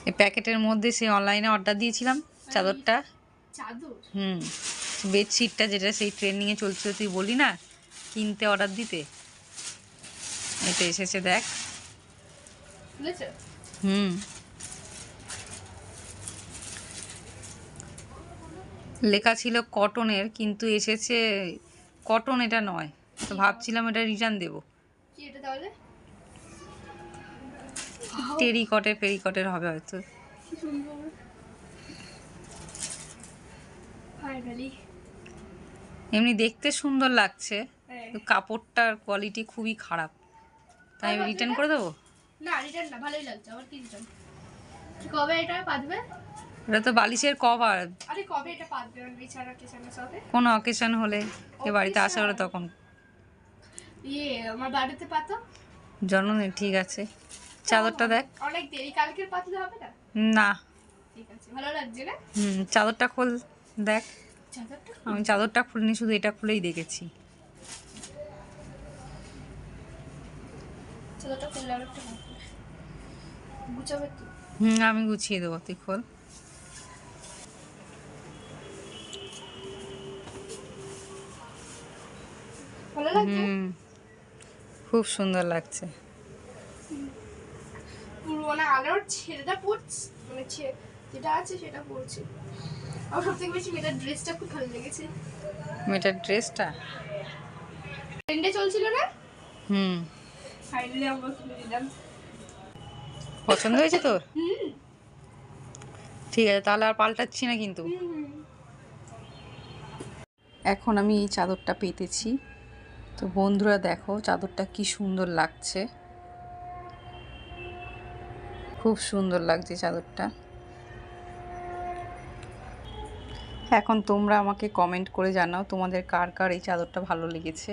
এই প্যাকেটের মধ্যে সেই অনলাইনে অর্ডার দিয়েছিলাম চাদরটা। চাদর? বেডশিটটা যেটা সেই ট্রেন্ডিংয়ে চলছিল, তুই বলি না কিনতে অর্ডার দিতে, এটা এসেছে দেখ। লেখা ছিল কটনের, কিন্তু এসেছে কটন এটা নয়। তো ভাবছিলাম এটা রিটার্ন দেবো। কি এটা তাহলে? পেরিকটের হবে হয়তো। কি সুন্দর। ফাইনালি এমনি দেখতে সুন্দর লাগছে, কাপড়টার কোয়ালিটি খুবই খারাপ, তাই আমি রিটার্ন করে দেবো। না রিটার্ন না, ভালোই লাগছে। আবার কি রিটার্ন? কবে এটা পাতবে? এটা তো বালিশের কভার। আরে কবে এটা পাতবে? বিছানা টিছানা সবে কোনো অকেশন হলে এ বাড়িতে আসা হলে তখন। আমার বাড়িতে পাতো জন্মদিন, ঠিক আছে। চাদরটা দেখ। অনেক দেরি, কালকে পাতলে হবে না? না, ঠিক আছে, ভালো লাগছে না? চাদরটা খোল দেখ। চাদরটা আমি চাদরটা খুলিনি, শুধু এটা খুলেই দেখেছি। চাদরটা খুললে আর একটা গুছাবে তো। আমি গুছিয়ে দেবো, তুই খোল। ভালো লাগছে? খুব সুন্দর লাগছে। পুরো মানে আলোর ছেলেটা পড়ছে, মানে যেটা আছে সেটা পড়ছে। আমার সবথেকে বেশি মেয়েটার ড্রেসটা খুব ভালো লেগেছে। মেয়েটার ড্রেসটা ট্রেন্ডে চলছিল না? ফাইনালি আমরা কিনে নিলাম। পছন্দ হয়েছে তোর? ঠিক আছে, তাহলে আর পাল্টাচ্ছি না কিন্তু। এখন আমি এই চাদরটা পেতেছি, তো বন্ধুরা দেখো চাদরটা কি সুন্দর লাগছে, খুব সুন্দর লাগছে চাদরটা। এখন তোমরা আমাকে কমেন্ট করে জানাও তোমাদের কার কার এই চাদরটা ভালো লেগেছে।